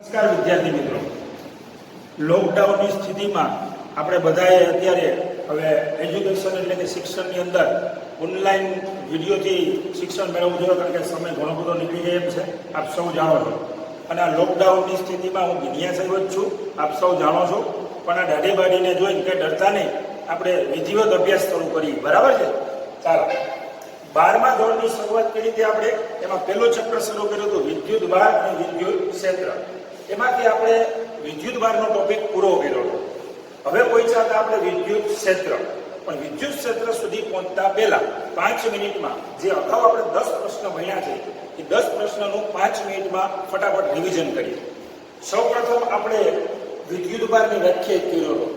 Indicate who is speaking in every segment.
Speaker 1: નમસ્કાર વિદ્યાર્થી મિત્રો, લોકડાઉનની સ્થિતિમાં આપણે બધાએ અત્યારે હવે એજ્યુકેશન એટલે કે શિક્ષણની અંદર ઓનલાઈન વિડીયોથી શિક્ષણ મેળવવું જોઈએ, કારણ કે સમય ઘણો બધો નીકળી જાય એમ છે, આપ સૌ જાણો છો. અને આ લોકડાઉનની સ્થિતિમાં હું વિદ્યાર્થી જ છું, આપ સૌ જાણો છો. પણ આ દાઢી બાઢીને જોઈને કે ડરતા નહીં, આપણે વિધિવત અભ્યાસ શરૂ કરીએ, બરાબર છે? ચાલો, 12મા ધોરણની શરૂઆત કરી હતી આપણે. એમાં પહેલો ચેપ્ટર શરૂ કર્યો હતો વિદ્યુત ભાર અને વિદ્યુત ક્ષેત્ર. એમાંથી આપણે વિદ્યુત ભારનો ટોપિક પૂરો કર્યો હતો. હવે પહોંચ્યા હતા આપણે વિદ્યુત ક્ષેત્ર. પણ વિદ્યુત ક્ષેત્ર સુધી પહોંચતા પહેલા 5 મિનિટમાં જે અગાઉ આપણે 10 પ્રશ્ન ભણ્યા છે એ 10 પ્રશ્નનું 5 મિનિટમાં ફટાફટ રિવિઝન કરીએ. સૌપ્રથમ આપણે વિદ્યુત ભારની વ્યાખ્યા કર્યો હતો.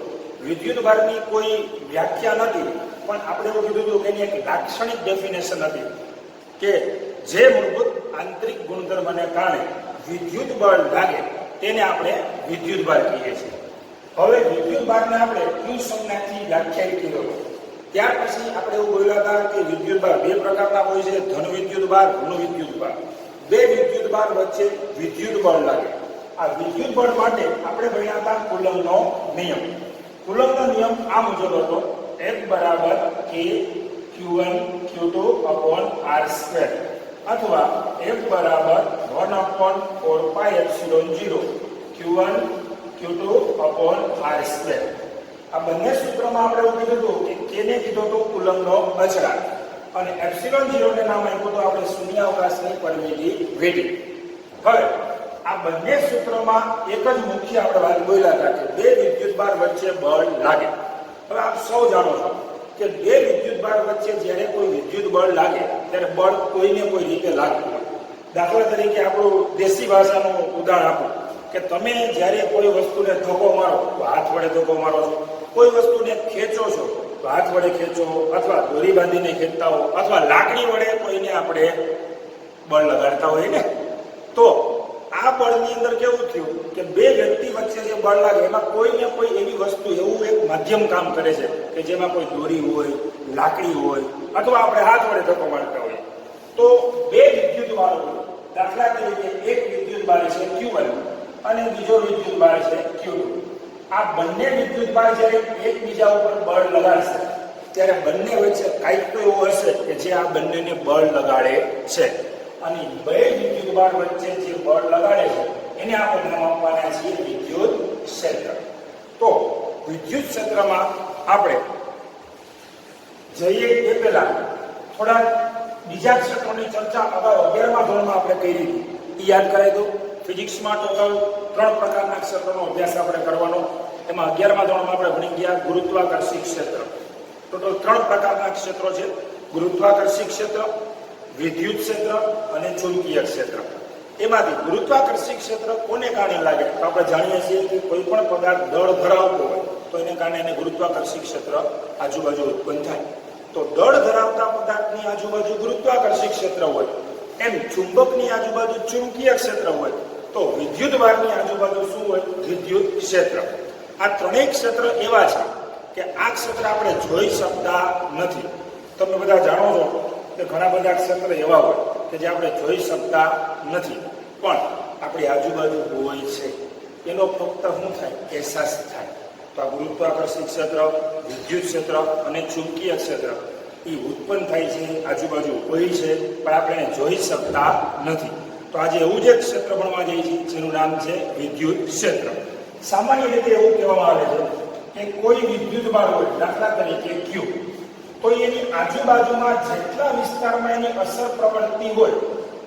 Speaker 1: વિદ્યુત ભારની કોઈ વ્યાખ્યા નથી, પણ આપણે એવું કીધું હતું કે એની એક લાક્ષણિક ડેફિનેશન હતી કે જે મૂળભૂત આંતરિક ગુણધર્મને કારણે વિદ્યુત બળ લાગે તેને આપણે વિદ્યુત ભાર કહીએ છીએ. હવે વિદ્યુત ભારને આપણે ક્યુ સંજ્ઞાથી વ્યાખ્યાયિત કર્યો. ત્યાર પછી આપણે એવું બોલ્યા હતા કે વિદ્યુત ભાર બે પ્રકારના હોય છે, ધન વિદ્યુત ભાર, ઋણ વિદ્યુત ભાર. બે વિદ્યુત ભાર વચ્ચે વિદ્યુત બળ લાગે. આ વિદ્યુત બળ માટે આપણે ભણ્યા હતા કુલમ્બનો નિયમ. કુલમ્બનો નિયમ આ મુજબ હતો: F બરાબર K Q1 Q2 upon R² અથવા F બરાબર 1/4 pi epsilon 0 Q1 Q2 upon R². આ બંને સૂત્રમાં આપણે એવું કીધું હતું કે K ને કીધો હતો કુલમ્બનો અચળાંક અને એપ્સિલોન 0 ને નામ આપ્યું તો આપણે શૂન્યાવકાશની પરમિટિવિટી. હવે આ બંને સૂત્રોમાં એક જ મુખ્ય આપણે વાત બોલ્યા હતા કે બે વિદ્યુત ભાર વચ્ચે બળ લાગે. હવે આપ સૌ જાણો છો કે બે વિદ્યુત ભાર વચ્ચે જ્યારે કોઈ વિદ્યુત બળ લાગે ત્યારે બળ કોઈને કોઈ રીતે લાગતું હોય. દાખલા તરીકે આપણું દેશી ભાષાનું ઉદાહરણ આપો કે તમે જ્યારે કોઈ વસ્તુને ધક્કો મારો તો હાથ વડે ધક્કો મારો છો, કોઈ વસ્તુને ખેંચો છો તો હાથ વડે ખેંચો, અથવા દોરી બાંધીને ખેંચતા હો, અથવા લાકડી વડે કોઈને આપણે બળ લગાડતા હોય ને. તો આ બળની અંદર કેવું થયું કે બે વ્યક્તિ વચ્ચે જે બળ લાગે એમાં કોઈને કોઈ એવી વસ્તુ, એવું એક માધ્યમ કામ કરે છે કે જેમાં કોઈ દોરી હોય, લાકડી હોય, અથવા આપણે હાથ વડે ધક્કો મારતા હોય. તો બે વિદ્યુત ભાર હોય. દાખલા તરીકે એક વિદ્યુત ભાર છે Q1 અને બીજો વિદ્યુત ભાર છે Q2. આ બંને વિદ્યુત ભાર જ્યારે એકબીજા ઉપર બળ લગાડશે ત્યારે બંને વચ્ચે કંઈક તો એવું હશે કે જે આ બંનેને બળ લગાડે છે. અને બે વિદ્યુત ભાર વચ્ચે જે બળ લગાડે છે એને આપણે નામ આપવાના છીએ વિદ્યુત ક્ષેત્ર. તો વિદ્યુત ક્ષેત્રમાં આપણે જઈએ એ પહેલા થોડા બીજા ક્ષેત્રોની ચર્ચા અગાઉ 11મા ધોરણમાં આપણે કરી હતી. એ યાદ કરાવી દો. ફિઝિક્સમાં ટોટલ 3 પ્રકારના ક્ષેત્રોનો અભ્યાસ આપણે કરવાનો. એમાં 11મા ધોરણમાં આપણે ભણી ગયા ગુરુત્વાકર્ષી ક્ષેત્ર. ટોટલ 3 પ્રકારના ક્ષેત્રો છે: ગુરુત્વાકર્ષી ક્ષેત્ર, વિદ્યુત ક્ષેત્ર અને ચુંબકીય ક્ષેત્ર. એમાંથી ગુરુત્વાકર્ષી ક્ષેત્ર કોને કારણે લાગે તો આપણે જાણીએ છીએ કે કોઈ પણ પદાર્થ દળ ધરાવતો હોય તો એને કારણે એને ગુરુત્વાકર્ષી ક્ષેત્ર આજુબાજુ ઉત્પન્ન થાય. તો દળ ધરાવતા પદાર્થની આજુબાજુ ગુરુત્વાકર્ષી ક્ષેત્ર હોય, એમ ચુંબકની આજુબાજુ ચુંબકીય ક્ષેત્ર હોય, તો વિદ્યુત ભારની આજુબાજુ શું હોય? વિદ્યુત ક્ષેત્ર. આ ત્રણેય ક્ષેત્ર એવા છે કે આ ક્ષેત્ર આપણે જોઈ શકતા નથી. તમે બધા જાણો છો કે ઘણા બધા ક્ષેત્ર એવા હોય કે જે આપણે જોઈ શકતા નથી, પણ આપણી આજુબાજુ હોય છે. એનો ફક્ત શું થાય? અહેસાસ થાય. તો આ ગુરુત્વાકર્ષી ક્ષેત્ર, વિદ્યુત ક્ષેત્ર અને ચુંબકીય ક્ષેત્ર એ ઉત્પન્ન થાય છે, આજુબાજુ હોય છે, પણ આપણે એને જોઈ શકતા નથી. તો આજે એવું જ એક ક્ષેત્ર ભણવા જઈએ છીએ જેનું નામ છે વિદ્યુત ક્ષેત્ર. સામાન્ય રીતે એવું કહેવામાં આવે છે કે કોઈ વિદ્યુત ભાર હોય, દાખલા તરીકે Q, તો એની આજુબાજુમાં જેટલા વિસ્તારમાં એની અસર પ્રવર્તતી હોય,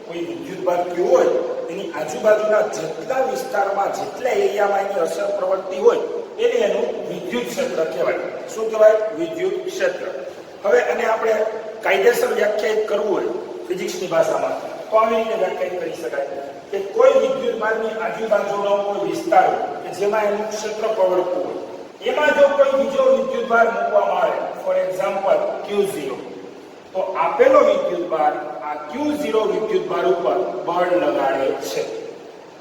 Speaker 1: કોઈ વિદ્યુત ભાર Q હોય એની આજુબાજુના જેટલા વિસ્તારમાં, જેટલા એરિયામાં એની અસર પ્રવર્તતી હોય એને એનું વિદ્યુત ક્ષેત્ર કહેવાય. શું કહેવાય? વિદ્યુત ક્ષેત્ર. હવે અને આપણે કાયદેસર વ્યાખ્યાયિત કરવું હોય ફિઝિક્સની ભાષામાં તો આવી રીતે વ્યાખ્યાયિત કરી શકાય કે કોઈ વિદ્યુત ભારની આજુબાજુનો કોઈ વિસ્તાર કે જેમાં એનું ક્ષેત્ર પ્રવર્તતું હોય, એમાં જો કોઈ બીજો વિદ્યુત ભાર મૂકવામાં આવે, ફોર એક્ઝામ્પલ Q0, તો આપેલો વિદ્યુત ભાર આ Q0 વિદ્યુત ભાર ઉપર બળ લગાડે છે.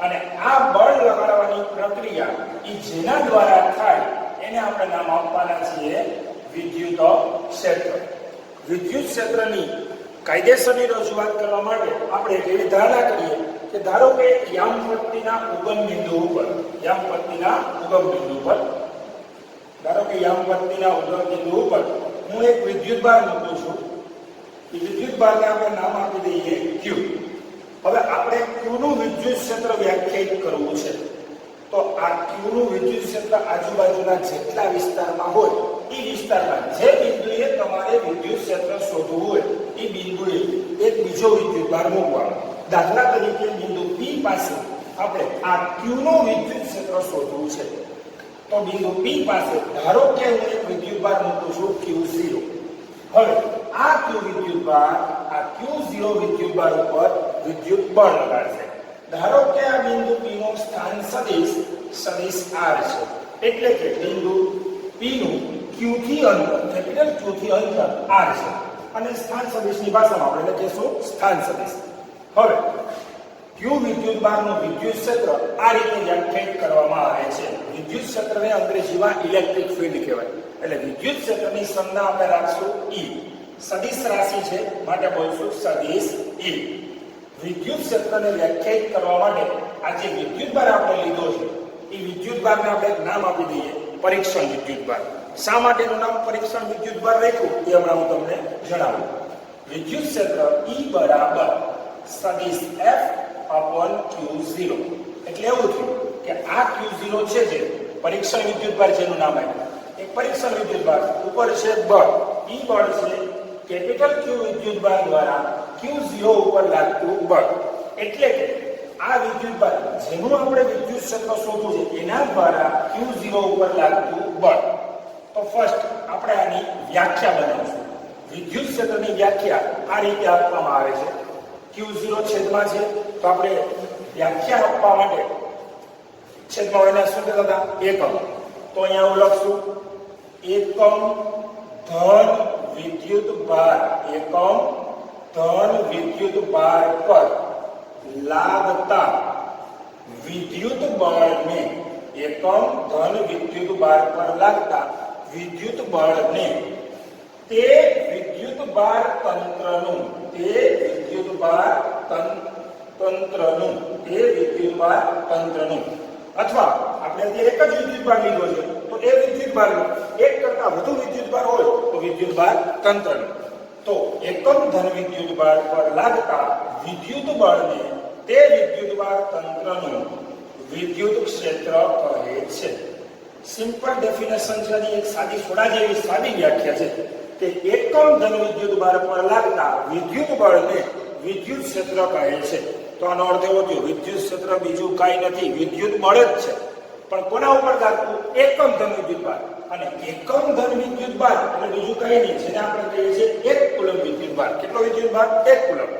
Speaker 1: અને આ બળ લગાડવાની પ્રક્રિયા એ જેના દ્વારા થાય એને આપણે નામ આપવાના છીએ વિદ્યુત ક્ષેત્ર. વિદ્યુત ક્ષેત્રની કાયદેસરની રજૂઆત કરવા માટે આપણે એવી ધારણા કરીએ કે ધારો કે યામપટ્ટીના ઉગમ બિંદુ ઉપર ધારો કે યામપટ્ટીના ઉગમ બિંદુ ઉપર હું એક વિદ્યુતભાર મૂકું છું. એ વિદ્યુતભારને આપણે નામ આપી દઈએ Q. હવે આપણે Q નું વિદ્યુત ક્ષેત્ર વ્યાખ્યાયિત કરવું છે. તો આ Q નું વિદ્યુત ક્ષેત્ર આજુબાજુના જેટલા વિસ્તારમાં હોય એ વિસ્તારમાં જે બિંદુએ તમારે વિદ્યુત ક્ષેત્ર શોધવું હોય એ બિંદુએ એક બીજો વિદ્યુતભાર મૂકવાનો. દાખલા તરીકે બિંદુ P પાસે આપણે આ Q નું વિદ્યુત ક્ષેત્ર શોધવું છે. તો બિંદુ P પાસે ધારો કે હું એક વિદ્યુતભાર મૂકું છું Q0. હવે આ Q વિદ્યુતભાર આ Q0 વિદ્યુતભાર ઉપર વિદ્યુત બળ લગાડશે. ધારો કે આ બિંદુ P નું સ્થાન સદિશ R છે. એટલે કે બિંદુ P નું Q થી અંતર કેપિટલ Q થી અંતર R છે અને સ્થાન સદિશની ભાષામાં આપણે લખીશું સ્થાન સદિશ. હવે Q વિદ્યુતભારનું વિદ્યુત ક્ષેત્ર આ રીતે વ્યાખ્યાયિત કરવામાં આવે છે. વિદ્યુત ક્ષેત્રને અંગ્રેજીમાં ઇલેક્ટ્રિક ફીલ્ડ કહેવાય. એટલે વિદ્યુત ક્ષેત્રની સંજ્ઞા આપણે રાખશું E. સદિશ રાશિ છે માટે બોલશું સદિશ E. વિદ્યુત ક્ષેત્રને વ્યાખ્યાયિત કરવા માટે આ જે વિદ્યુતભાર આપણે લીધો છે એ વિદ્યુતભારને આપણે એક નામ આપી દઈએ પરીક્ષણ વિદ્યુતભાર. શા માટેનું નામ પરીક્ષણ વિદ્યુતભાર રાખ્યું એ હમણાં હું તમને જણાવું. વિદ્યુત ક્ષેત્ર E બરાબર સદિશ F upon Q0. એટલે એવું થયું કે આ Q0 છે જે પરીક્ષણ વિદ્યુતભાર જેનું નામ આપ્યું એક પરીક્ષણ વિદ્યુતભાર ઉપર છે બળ. E બળ છે કેપિટલ Q વિદ્યુતભાર દ્વારા Q0 ઉપર લાગતું બળ. એટલે કે આ વિદ્યુતભાર જેનું આપણે વિદ્યુત ક્ષેત્ર શોધવું છે એના દ્વારા Q0 ઉપર લાગતું બળ. તો ફર્સ્ટ આપણે આની વ્યાખ્યા બનાવીશું. વિદ્યુત ક્ષેત્રની વ્યાખ્યા આ રીતે આપવામાં આવે છે. Q0 છેદમાં છે તો આપણે વ્યાખ્યા આપવા માટે છેદમાં એના શું કહેતા હતા એકમ. તો અહીંયા હું લખશું એકમ ધન વિદ્યુત ભાર પર લાગતા વિદ્યુત બળને એકમ ધન વિદ્યુત ભાર પર લાગતા વિદ્યુત બળને તે વિદ્યુત ભાર તંત્રનું અથવા આપણે અત્યારે એક જ વિદ્યુતભાર લીધો છે તો એ વિદ્યુતભારનું એક કરતા વધુ વિદ્યુતભાર હોય તો વિદ્યુતભાર તંત્રનું. તો એકમ ધન વિદ્યુતભાર પર લાગતા વિદ્યુત બળને તે વિદ્યુતભાર તંત્રનું વિદ્યુત ક્ષેત્ર કહે છે. સિમ્પલ ડેફિનેશન છે ની એક સાદી સોડા જેવી સાદી વ્યાખ્યા છે કે એકમ ધન વિદ્યુતભાર પર લાગતા વિદ્યુત બળને વિદ્યુત ક્ષેત્ર કહે છે. તો આનો અર્થ એવો થયો વિદ્યુત ક્ષેત્ર બીજું કાંઈ નથી વિદ્યુત બળ જ છે. પણ કોના ઉપર લાગતું એકમ ધન વિદ્યુતભાર. અને એકમ ધન વિદ્યુતભાર એટલે બીજું કંઈ નહીં જેને આપણે કહીએ છીએ 1 કુલમ વિદ્યુતભાર. કેટલો વિદ્યુતભાર 1 કુલમ.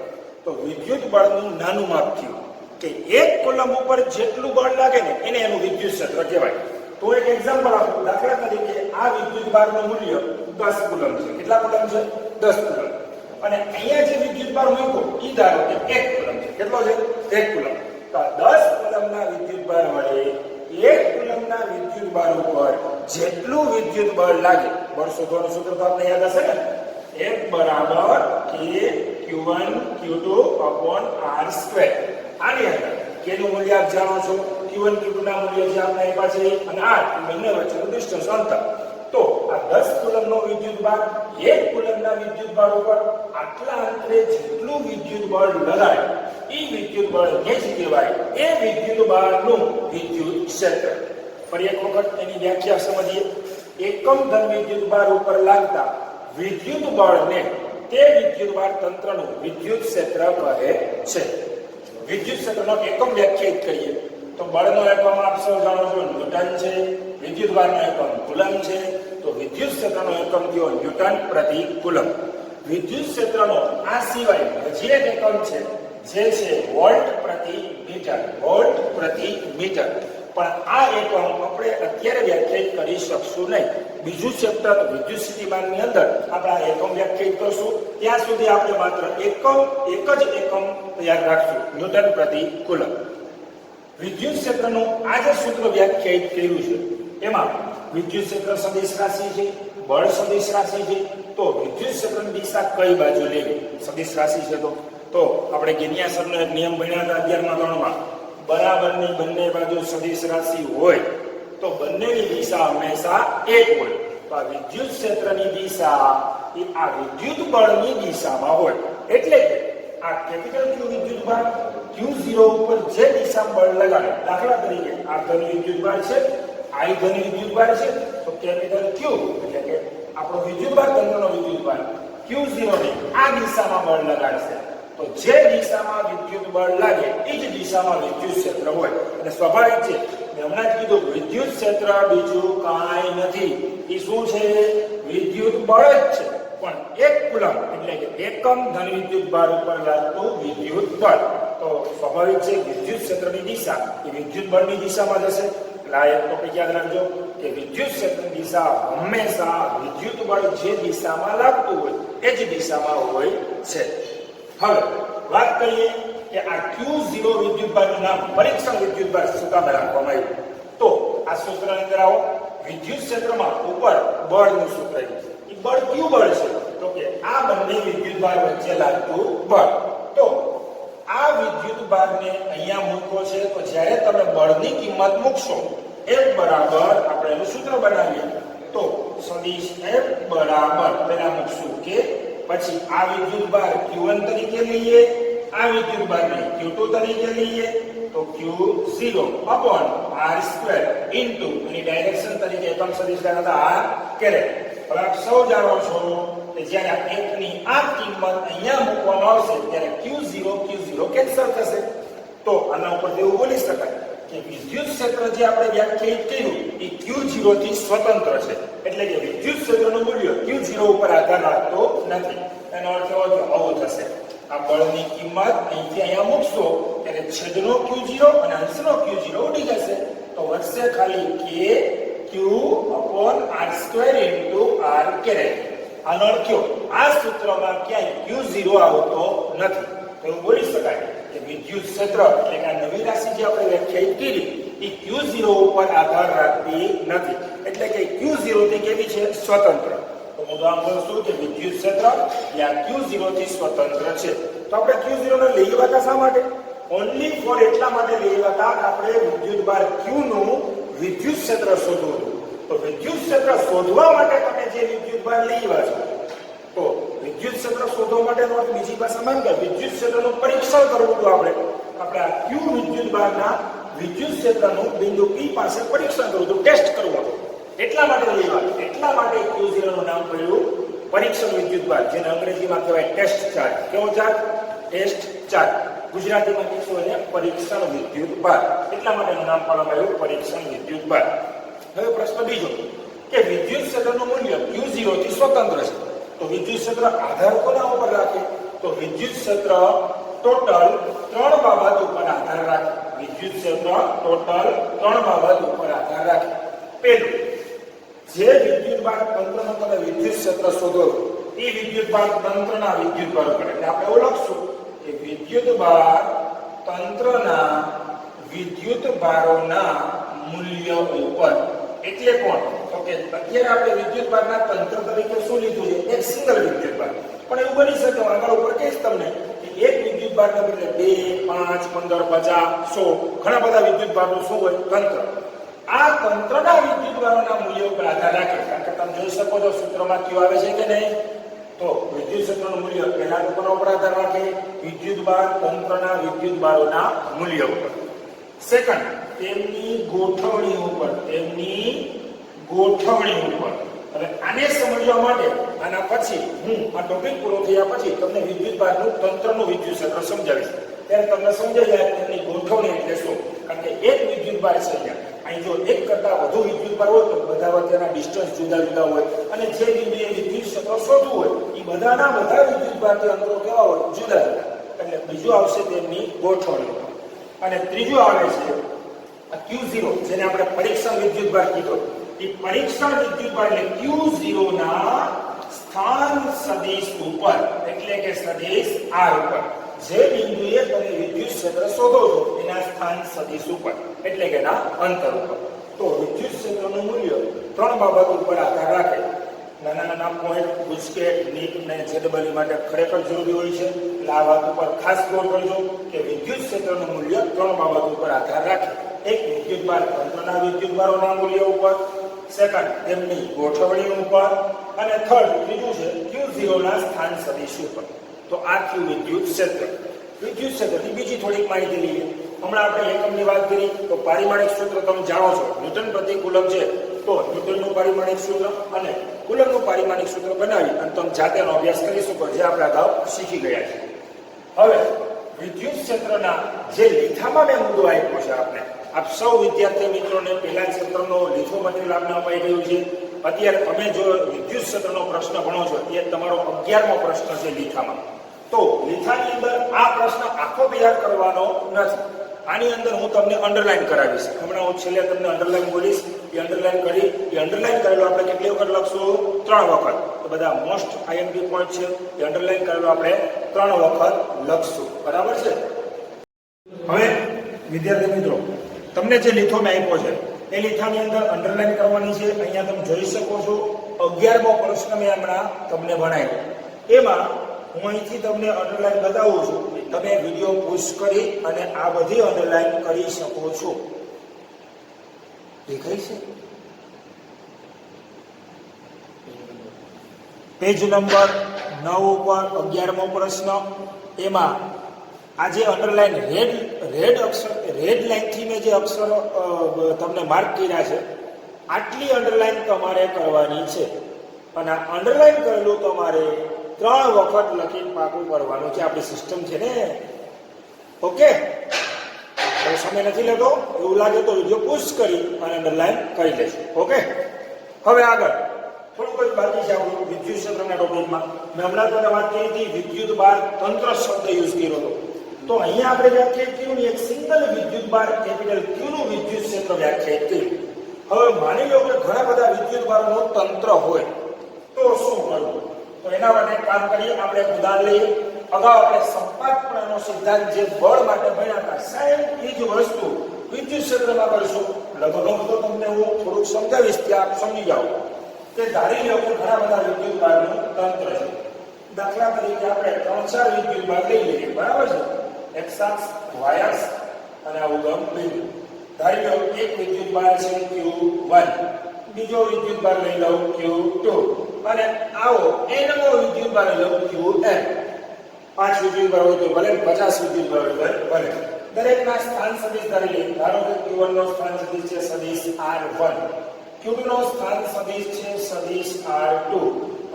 Speaker 1: તો વિદ્યુત બળનું નાનું માપ થયું કે 1 કુલમ ઉપર જેટલું બળ લાગે ને એને એનું વિદ્યુત ક્ષેત્ર કહેવાય. તો એક એક્ઝામ્પલ આપું. દાખલા તરીકે આ વિદ્યુતભારનું મૂલ્ય 10 કુલમ છે. કેટલા કુલમ છે 10 કુલમ. અને અહીંયા જે વિદ્યુતભાર મૂક્યો એ ધારો કે 1 કુલમ છે. કેટલો છે 1 કુલમ. તો 10 કુલમના વિદ્યુતભાર વડે 1 કુલમના વિદ્યુતભાર ઉપર જેટલું વિદ્યુત બળ લાગે બળ શોધવાનું સૂત્ર તો આપણે યાદ હશે ને F બરાબર K Q1 Q2 upon R². આની અંદર K નું મૂલ્ય આપ જાણો છો Q1 Q2 ના મૂલ્ય જે આપણે આપ્યા છે અને R બંને વચ્ચેનું ડિસ્ટન્સ અંતર. તો આ 10 કુલમનો વિદ્યુતભાર 1 કુલમના વિદ્યુતભાર ઉપર આટલા અંતરે જેટલું વિદ્યુત બળ લગાડે એ વિદ્યુત બળને જ કહેવાય એ વિદ્યુત બળનું વિદ્યુત ક્ષેત્ર. ફરી એક વખત એની વ્યાખ્યા સમજીએ. એકમ ધન વિદ્યુતભાર ઉપર લાગતા વિદ્યુત બળને તે વિદ્યુતભાર તંત્રનું વિદ્યુત ક્ષેત્ર કહે છે. વિદ્યુત ક્ષેત્રનો એકમ વ્યાખ્યાયિત કરીએ તો બળનો એકમ આપ સૌ જાણો છો ન્યૂટન છે. વિદ્યુતભારનો એકમ કુલમ છે. તો વિદ્યુત ક્ષેત્રનો એકમ થયો ન્યૂટન પ્રતિ કુલમ. વિદ્યુત ક્ષેત્રનો આ સિવાય હજી એક એકમ છે જે છે વોલ્ટ પ્રતિ મીટર. પણ આ એકમ આપણે અત્યારે વ્યાખ્યાયિત કરી શકશું નહીં. બીજું ચેપ્ટર વિદ્યુત સ્થિતિમાનની અંદર આપણે આ એકમ વ્યાખ્યાયિત કરશું. ત્યાં સુધી આપણે માત્ર એક જ એકમ તૈયાર રાખશું ન્યૂટન પ્રતિ કુલમ. વિદ્યુત ક્ષેત્રનું આ જે સૂત્ર વ્યાખ્યાયિત કર્યું છે એમાં વિદ્યુત ક્ષેત્ર સદિશ રાશિ છે બળ સદિશ રાશિ છે. તો વિદ્યુત ક્ષેત્રની દિશા કઈ બાજુ લેવી સદિશ રાશિ છે તો તો આપણે ગિનિયાસરનો એક નિયમ ભણ્યા હતા 11મા ધોરણમાં, બરાબરની બંને બાજુ સદિશ રાશિ હોય તો બંનેની દિશા હંમેશા એક હોય. તો આ વિદ્યુત ક્ષેત્રની દિશા એ આ વિદ્યુત બળની દિશામાં હોય. એટલે કે આ કેપિટલ Q વિદ્યુત બળ Q0 ઉપર જે દિશામાં બળ લગાડે, દાખલા તરીકે આ ધન વિદ્યુત બળ છે, આ ધન વિદ્યુત બળ છે, તો કેપિટલ Q એટલે કે આપણો વિદ્યુત બળ, તંત્રનો વિદ્યુત બળ Q0 ને આ દિશામાં બળ લગાડશે તો જે દિશામાં વિદ્યુત બળ લાગે એ જ દિશામાં વિદ્યુત ક્ષેત્ર હોય. અને સ્વાભાવિક છે, મેં હમણાં જ કીધું, વિદ્યુત ક્ષેત્ર બીજું કાંઈ નથી, એ શું છે? વિદ્યુત બળ જ છે. પણ એક કુલમ એટલે કે એકમ ધન વિદ્યુત ભાર ઉપર લાગતું વિદ્યુત બળ. તો સ્વાભાવિક છે વિદ્યુત ક્ષેત્રની દિશા એ વિદ્યુત બળની દિશામાં જશે. એટલે આ એક ટોપિક યાદ રાખજો કે વિદ્યુત ક્ષેત્રની દિશા હંમેશા વિદ્યુત બળ જે દિશામાં લાગતું હોય એ જ દિશામાં હોય છે. હવે વાત કરીએ કે આ Q0 વિદ્યુત ભારનું નામ પરીક્ષણ વિદ્યુત ભાર શું કામ રાખવામાં આવ્યું? તો આ સૂત્રની અંદર આવો, વિદ્યુત ક્ષેત્રમાં ઉપર બળનું સૂત્ર એ બળ કયું બળ છે? તો કે આ બંને વિદ્યુત ભાર વચ્ચે લાગતું બળ. તો આ વિદ્યુત ભારને અહીંયા મૂકો છે તો જ્યારે તમે બળની કિંમત મૂકશો F બરાબર, આપણે એનું સૂત્ર બનાવીએ તો સદિશ F બરાબર પહેલા મૂકશું કે પછી આ વિદ્યુત ભાર Q1 તરીકે લઈએ, આ વિદ્યુત ભારને Q2 તરીકે લઈએ તો Q0 upon R² into એની ડાયરેક્શન તરીકે એકમ સદિશ લેતા R કેરેટ. હવે આપ સૌ જાણો છો કે જ્યારે આ F ની આ કિંમત અહીંયા મૂકવામાં આવશે ત્યારે Q0 કેન્સલ થશે. તો આના ઉપર એવું બોલી શકાય કે વિદ્યુત ક્ષેત્ર જે આપણે વ્યાખ્યાયિત કર્યું એ Q0 થી સ્વતંત્ર છે. એટલે કે વિદ્યુત ક્ષેત્રનું મૂલ્ય Q0 ઉપર આધાર રાખતો નથી. એનો અર્થ એવો કે આવું થશે, આ બળની કિંમત અહીંથી અહીંયા મૂકશો ત્યારે છેદનો Q0 અને અંશનો Q0 ઉડી જશે. તો વધશે ખાલી K Q upon R² into R caret. આનો અર્થ કયો? આ સૂત્રમાં ક્યાંય Q0 આવતો નથી. તો એવું બોલી શકાય કે વિદ્યુત ક્ષેત્ર એટલે કે આ નવી રાશિ જે આપણે વ્યાખ્યાયિત કરી એ Q0 ઉપર આધાર રાખતી નથી. એટલે કે Q0 થી કેવી છે? સ્વતંત્ર. તો હું આમ કહું છું કે વિદ્યુત ક્ષેત્ર એ આ Q0 થી સ્વતંત્ર છે. તો આપણે Q0 ને લઈ લેવાતા શા માટે? ઓન્લી ફોર એટલા માટે લઈ લેવાતા કે આપણે વિદ્યુત ભાર Q નું વિદ્યુત ક્ષેત્ર શોધવું. તો વિદ્યુત ક્ષેત્ર શોધવા માટે તમે જે વિદ્યુત ભાર લઈ લેવા છો તો વિદ્યુત ક્ષેત્ર શોધવા માટેનો અર્થ બીજી ભાષામાં કે વિદ્યુત ક્ષેત્રનું પરીક્ષણ કરવું તો આપણે આ Q વિદ્યુત ભારના વિદ્યુત ક્ષેત્રનું બિંદુ P પાસે પરીક્ષણ કરવું તો ટેસ્ટ કરવું. એટલા માટે લેવા, એટલા માટે Q0 નું નામ પડ્યું પરીક્ષણ વિદ્યુત ભાર, જેને અંગ્રેજીમાં કહેવાય ટેસ્ટ ચાર્જ. કેવો ચાર્જ? Test charge. ગુજરાતીમાં કહીશું એને પરીક્ષણ વિદ્યુત ભાર. એટલા માટે નામ પાડવામાં આવ્યું પરીક્ષણ વિદ્યુત ભાર. હવે પ્રશ્ન બીજો કે વિદ્યુત ક્ષેત્રનું મૂલ્ય Q0 થી સ્વતંત્ર છે તો વિદ્યુત ક્ષેત્ર આધાર કોના ઉપર રાખે? તો વિદ્યુત ક્ષેત્ર ટોટલ 3 બાબત ઉપર આધાર રાખે. વિદ્યુત ક્ષેત્ર ટોટલ 3 બાબત ઉપર આધાર રાખે. પહેલું, જે વિદ્યુત ભાર તંત્રનો તમે વિદ્યુત ક્ષેત્ર શોધો એ વિદ્યુત ભાર તંત્રના વિદ્યુત ભાર ઉપર, એટલે આપણે એવું લખશું કે વિદ્યુત ભાર તંત્રના વિદ્યુત ભારોના મૂલ્ય ઉપર. એટલે કોણ? તો કે અત્યારે આપણે વિદ્યુત ભારના તંત્ર તરીકે શું લીધું છે? એક સિંગલ વિદ્યુત ભાર. પણ એવું બની શકે આગળ ઉપર કહીશ તમને કે એક વિદ્યુત ભારના બદલે 2, 5, 15, 50, 100 ઘણા બધા વિદ્યુત ભારનું શું હોય? તંત્ર. આ તંત્રના વિદ્યુત ભારોના મૂલ્ય ઉપર આધાર રાખે. કારણ કે તમે જોઈ શકો છો સૂત્રમાં Q આવે છે કે નહીં? તો વિદ્યુત ક્ષેત્રનું મૂલ્ય પહેલા કોના ઉપર આધાર રાખે? વિદ્યુત ભાર તંત્રના વિદ્યુત ભારોના મૂલ્ય ઉપર. સેકન્ડ, તેમની ગોઠવણી ઉપર. તેમની ગોઠવણી ઉપર. હવે આને સમજવા માટે આના પછી હું આ ટોપિક પૂરો થયા પછી તમને વિદ્યુત ભારનું તંત્રનું વિદ્યુત ક્ષેત્ર સમજાવીશ. ત્યારે તમને સમજાઈ જાય તેમની ગોઠવણી એટલે શું. કારણ કે એક વિદ્યુત ભાર છે, અહીં જો એક કરતા વધુ વિદ્યુત ભાર હોય તો બધા વચ્ચેના ડિસ્ટન્સ જુદા જુદા હોય અને જે બિંદુએ વિદ્યુત ક્ષેત્ર શોધવું હોય એ બધાના બધા વિદ્યુત ભારથી અંતરો કેવા હોય? જુદા જુદા. એટલે બીજું આવશે તેમની ગોઠવણી. અને ત્રીજું આવે છે આ Q0, જેને આપણે પરીક્ષણ વિદ્યુત ભાર કીધો. એ પરીક્ષણ વિદ્યુત ભાર એટલે Q0 ના સ્થાન સદિશ ઉપર, એટલે કે સદિશ R ઉપર જે બિંદુએ તમે વિદ્યુત ક્ષેત્ર શોધો છો એના સ્થાન સદિશ ઉપર, એટલે કે એના અંતર ઉપર. તો વિદ્યુત ક્ષેત્રનું મૂલ્ય 3 બાબત ઉપર આધાર રાખે. નાના નાના પોઈન્ટ ગુસ્કેટ નીટ ને જેડબલ માટે ખરેખર જરૂરી હોય છે. એટલે આ વાત ઉપર ખાસ ગૌર કરજો કે વિદ્યુત ક્ષેત્રનું મૂલ્ય 3 બાબત ઉપર આધાર રાખે. એક, વિદ્યુત ભાર તંત્રના વિદ્યુત ભારોના મૂલ્ય ઉપર, સેકન્ડ તેમની ગોઠવણી ઉપર, અને થર્ડ ત્રીજું છે Q0 ના સ્થાન સદિશ ઉપર. તો આ થયું વિદ્યુત ક્ષેત્ર. વિદ્યુત ક્ષેત્રની બીજી થોડીક માહિતી લઈએ. હમણાં આપણે એકમની વાત કરી તો પારિમાણિક સૂત્ર તમે જાણો છો, ન્યૂટન પ્રતિ કુલમ છે. તો ન્યૂટનનું પારિમાણિક સૂત્ર અને કુલમનું પારિમાણિક સૂત્ર બનાવી અને તમે જાતેનો અભ્યાસ કરી શકો, જે આપણે અગાઉ શીખી ગયા છે. હવે વિદ્યુત ક્ષેત્રના જે લીથામાં મેં મુદ્દો આપ્યો છે આપણે, આપ સૌ વિદ્યાર્થી મિત્રોને પહેલા ક્ષેત્રનો લીથો મટીરિયલ આપને અપાઈ ગયું છે. અત્યારે તમે જો વિદ્યુત ક્ષેત્રનો પ્રશ્ન ભણો છો એ તમારો 11મો પ્રશ્ન છે લીથામાં. તો લીથાની અંદર આ પ્રશ્ન આખો તૈયાર કરવાનો નથી. આની અંદર હું તમને અંડરલાઈન કરાવીશ. હમણાં હું છેલ્લે તમને અંડરલાઈન બોલીશ. એ અંડરલાઈન કરી એ અંડરલાઈન કરેલું આપણે કેટલી વખત લખશું? 3 વખત. તો બધા મોસ્ટ આઈએમપી પોઈન્ટ છે એ અંડરલાઈન કરેલું આપણે 3 વખત લખશું. બરાબર છે? હવે વિદ્યાર્થી મિત્રો, તમને જે લીથો મેં આપ્યો છે એ લીથાની અંદર અંડરલાઈન કરવાની છે. અહીંયા તમે જોઈ શકો છો 11મો પ્રશ્ન મેં હમણાં તમને ભણાવ્યો. એમાં હું અહીંથી તમને અંડરલાઈન બતાવું છું. તમે વિડીયો પુશ કરી અને આ બધી અંડરલાઈન કરી શકો છો. દેખાય છે? પેજ નંબર 9 ઉપર 11મો પ્રશ્ન. એમાં આ જે અંડરલાઈન રેડ લાઈનથી મેં જે અક્ષરો તમને માર્ક કર્યા છે, આટલી અંડરલાઈન તમારે કરવાની છે. અને આ અંડરલાઈન કરેલું તમારે 3 વખત લખીને પાકું કરવાનું છે. આપણી સિસ્ટમ છે ને. ઓકે? હવે સમય નથી લેતો, એવું લાગે તો વિડીયો પુશ કરી અને અંડરલાઈન કરી લેજો. ઓકે? હવે આગળ થોડુંક જ બાકી છે આપણું વિદ્યુત ક્ષેત્રના ટોપિકમાં. મેં હમણાં તમને વાત કરી હતી, વિદ્યુત બાર તંત્ર શબ્દ યુઝ કર્યો હતો. તો અહીંયા આપણે વ્યાખ્યાયિત કર્યું એક સિંગલ વિદ્યુત બાર કેપિટલ Q નું વિદ્યુત ક્ષેત્ર વ્યાખ્યાયિત કર્યું. હવે માની લો કે ઘણા બધા વિદ્યુત બારનું તંત્ર હોય તો શું કરવું? તો એના માટે કામ કરીએ. આપણે એક ઉદાહરણ લઈએ. અગાઉ આપણે સંપાતપણાનો સિદ્ધાંત જે બળ માટે ભણ્યા હતા, સેમ એ જ વસ્તુ વિદ્યુત ક્ષેત્રમાં કરીશું. લગભગ તો તમને હું થોડુંક સમજાવીશ, ત્યાં આપ સમજી જાઓ કે ધારી લો કે ઘણા બધા વિદ્યુત બારનું તંત્ર છે. દાખલા તરીકે આપણે 3-4 વિદ્યુત બાર લઈ લઈએ. બરાબર છે? એક્સ અક્ષ, વાય અક્ષ અને આ ઉગમ બિંદુ. ધારી લો એક વિદ્યુત બાર છે Q1, બીજો વિદ્યુત બાર લઈ લઉં Q2, અને આવો nમો વિદ્યુત બાર લઈ લઉં Qn. 5 વિદ્યુત બાર હોય તો ભલે, 50 વિદ્યુત બાર હોય ભલે. દરેકના સ્થાન સદિશ ધારી લઈએ. ધારો કે Q1 નો સ્થાન સદિશ છે સદિશ R1, Q2 નો સ્થાન સદિશ છે સદિશ R2,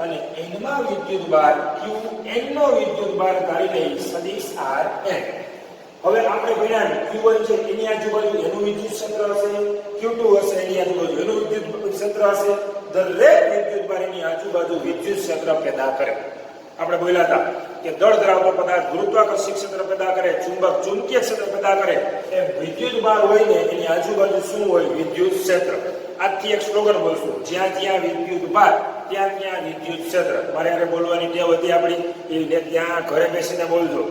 Speaker 1: અને n માં વિદ્યુત બાર Qn નો વિદ્યુત બાર ધારી લઈએ સદિશ Rn. હવે આપણે ભણ્યા Q1 છે એની આજુબાજુ એનું વિદ્યુત ક્ષેત્ર હશે, Q2 હશે એની આજુબાજુ એનું વિદ્યુત ક્ષેત્ર હશે. દરેક વિદ્યુત બાર એની આજુબાજુ વિદ્યુત ક્ષેત્ર પેદા કરે. આપણે બોલ્યા હતા કે દળ ધરાવતો પદાર્થ ગુરુત્વાકર્ષણ ક્ષેત્ર પેદા કરે, ચુંબક ચુંબકીય ક્ષેત્ર પેદા કરે. એ વિદ્યુત બાર હોય ને એની આજુબાજુ શું હોય? વિદ્યુત ક્ષેત્ર. આજથી એક સ્લોગન બોલશું, જ્યાં જ્યાં વિદ્યુત બાર ત્યાં ત્યાં વિદ્યુત ક્ષેત્ર. મારે યારે બોલવાની ટેવ હતી આપણી, એ ત્યાં ઘરે બેસીને બોલજો.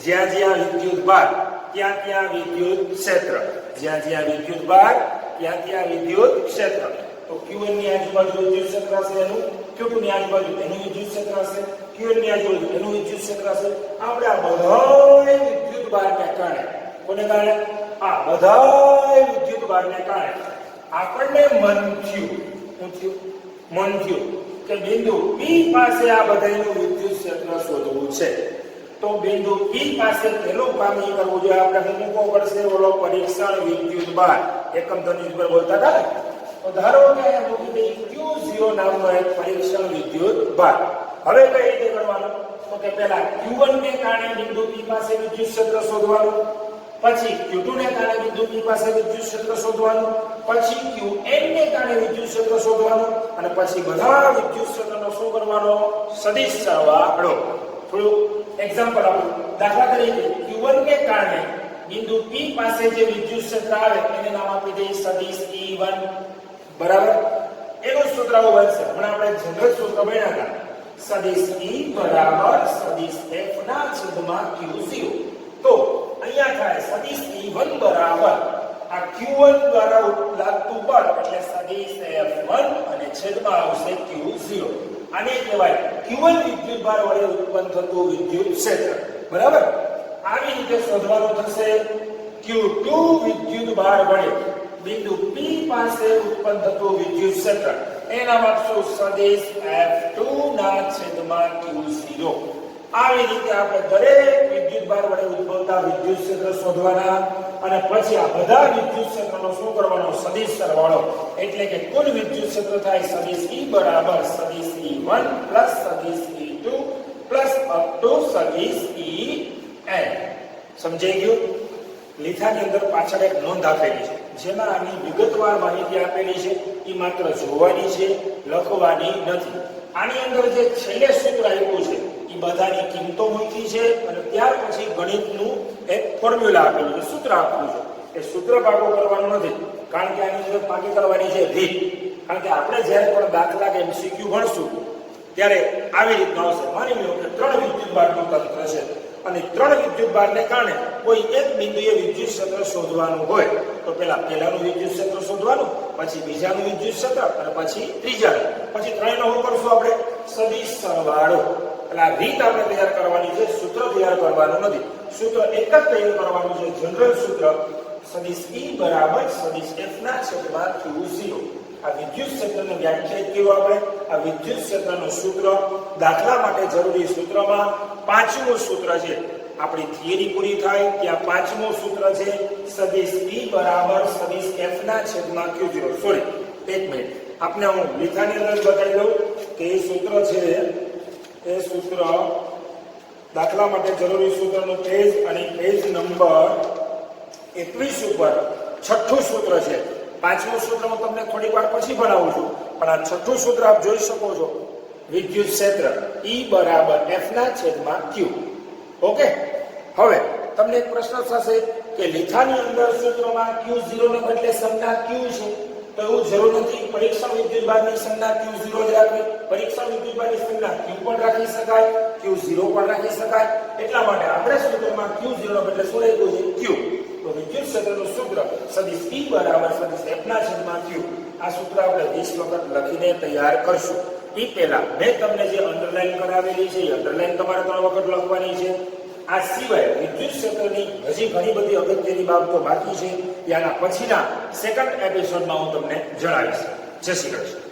Speaker 1: જ્યાં જ્યાં વિદ્યુત બાર ત્યાં ત્યાં વિદ્યુત ક્ષેત્ર. જ્યાં જ્યાં વિદ્યુત બાર ત્યાં ત્યાં વિદ્યુત ક્ષેત્ર. તો Q1 ની આજુબાજુ વિદ્યુત ક્ષેત્ર હશે એનું, Q2 ની આજુબાજુ એનું વિદ્યુત ક્ષેત્ર હશે, Qn ની આજુબાજુ એનું વિદ્યુત ક્ષેત્ર હશે. આપણે આ બધા વિદ્યુત બારને કારણે, કોને કારણે? આ બધા વિદ્યુત બારને કારણે આપણને મન થયું કે બિંદુ P પાસે આ બધાનું વિદ્યુત ક્ષેત્ર શોધવું છે. તો બિંદુ P પાસે પેલું કામ એ કરવું જોઈએ, આપણે મૂકવો પડશે ઓલો પરીક્ષણ વિદ્યુત બાર. એકમ ધ્વનિ પર બોલતા હતા ને, તો ધારો કે મૂકી દઈએ Q0 નામનો એક પરીક્ષણ વિદ્યુત બાર. હવે કઈ રીતે કરવાનું? તો કે પહેલા Q1 ને કારણે બિંદુ P પાસે વિદ્યુત ક્ષેત્ર શોધવાનું, પછી Q2 ને કારણે બિંદુ P પાસે વિદ્યુત ક્ષેત્ર શોધવાનું, પછી Qn ને કારણે વિદ્યુત ક્ષેત્ર શોધવાનું, અને પછી બધા વિદ્યુત ક્ષેત્રનો શું કરવાનો? સદિશ સરવાળો. થોડું એક્ઝામ્પલ આપું. દાખલા તરીકે Q1 ને કારણે બિંદુ P પાસે જે વિદ્યુત ક્ષેત્ર આવે એને નામ આપી દઈએ સદિશ E1. બરાબર? એનું સૂત્ર આવું બનશે. હમણાં આપણે જનરલ સૂત્ર ભણ્યા હતા, સદિશ E બરાબર સદિશ F ના છેદમાં Q0. તો અહીંયા થાય સદિશ E1 બરાબર આ Q1 દ્વારા લાગતું બળ એટલે સદિશ F1 અને છેદમાં આવશે Q0. આને કહેવાય Q1 વિદ્યુતભાર વડે ઉત્પન્ન થતું વિદ્યુત ક્ષેત્ર. બરાબર? આવી રીતે શોધવાનું થશે Q2 વિદ્યુતભાર વડે બિંદુ P પાસે ઉત્પન્ન થતું વિદ્યુત ક્ષેત્ર. એના આપશું સદિશ F2 ના છેદમાં Q0. આવી રીતે આપણે દરેક વિદ્યુતભાર વડે ઉદ્ભવતા વિદ્યુત ક્ષેત્ર શોધવાના અને પછી આ બધા વિદ્યુત ક્ષેત્રનો શું કરવાનો સદિશ સરવાળો એટલે કે કુલ વિદ્યુત ક્ષેત્ર થાય સદિશ E બરાબર સદિશ E1 સદિશ E2 અપ ટુ સદિશ En. સમજાઈ ગયું? લીખાની અંદર પાછળ એક નોંધ આપેલી છે જેમાં આની વિગતવાર માહિતી આપેલી છે. એ માત્ર જોવાની છે, લખવાની નથી. આની અંદર જે છેલ્લે સૂત્ર આપ્યું છે એ બધાની કિંમતો મૂકી છે અને ત્યાર પછી ગણિતનું એક ફોર્મ્યુલા આપેલું છે, સૂત્ર આપેલું છે. એ સૂત્ર ભાગો કરવાનું નથી કારણ કે આની અંદર પાકી કરવાની છે રીત. કારણ કે આપણે જ્યારે પણ દાખલા કે MCQ ભણશું ત્યારે આવી રીતના આવશે. માની લો કે 3 વિદ્યુતભારનું તંત્ર છે અને 3 વિદ્યુતભારને કારણે કોઈ એક બિંદુએ વિદ્યુત ક્ષેત્ર શોધવાનું હોય તો પહેલાનું વિદ્યુત ક્ષેત્ર શોધવાનું, પછી બીજાનું વિદ્યુત ક્ષેત્ર અને પછી ત્રીજાનું, પછી ત્રણેયનો શું કરશું આપણે સદિશ સરવાળો. એટલે આ રીત આપણે તૈયાર કરવાની છે, સૂત્ર તૈયાર કરવાનું નથી. સૂત્ર એક જ તૈયાર કરવાનું છે, જનરલ સૂત્ર સદિશ E બરાબર સદિશ F ના છેદમાં Q0. આ વિદ્યુત ક્ષેત્રને વ્યાખ્યાયિત કર્યું આપણે. આ વિદ્યુત ક્ષેત્રનું સૂત્ર દાખલા માટે જરૂરી સૂત્રમાં પાંચમું સૂત્ર છે. આપણી થિયરી પૂરી થાય ત્યાં પાંચમું સૂત્ર છે સદિશ E બરાબર સદિશ F ના છેદમાં Q0. સોરી, એક મિનિટ, આપને હું લીખાની અંદર બતાવી દઉં કે એ સૂત્ર છે. એ સૂત્ર દાખલા માટે જરૂરી સૂત્રનું પેજ અને પેજ નંબર 21 ઉપર છઠ્ઠું સૂત્ર છે. પાંચમું સૂત્ર હું તમને થોડીક વાર પછી ભણાવું છું, પણ આ છઠ્ઠું સૂત્ર આપ જોઈ શકો છો. વિદ્યુત ક્ષેત્ર E બરાબર F ના છેદમાં Q. ઓકે, હવે તમને એક પ્રશ્ન થશે કે લીખાની અંદર સૂત્રમાં Q0 ને બદલે સંજ્ઞા Q છે, તો એવું જરૂર નથી. પરીક્ષણ વિદ્યુતભારની સંજ્ઞા Q0 જ રાખવી. પરીક્ષણ વિદ્યુતભારની સંજ્ઞા Q પણ રાખી શકાય, Q0 પણ રાખી શકાય. એટલા માટે આપણે સૂત્રમાં Q0 ને બદલે શું રાખ્યું છે? Q. તો વિદ્યુત ક્ષેત્રનું સૂત્ર સદિશ E બરાબર સદિશ F ના છેદમાં Q. આ સૂત્ર આપણે 20 વખત લખીને તૈયાર કરશું. એ પહેલા મેં તમને જે અંડરલાઈન કરાવેલી છે એ અંડરલાઈન તમારે 3 વખત લખવાની છે. આ સિવાય વિદ્યુત ક્ષેત્રની હજી ઘણી બધી અગત્યની બાબતો બાકી છે. ત્યાંના પછીના સેકન્ડ એપિસોડમાં હું તમને જણાવીશ. જય શ્રી કૃષ્ણ.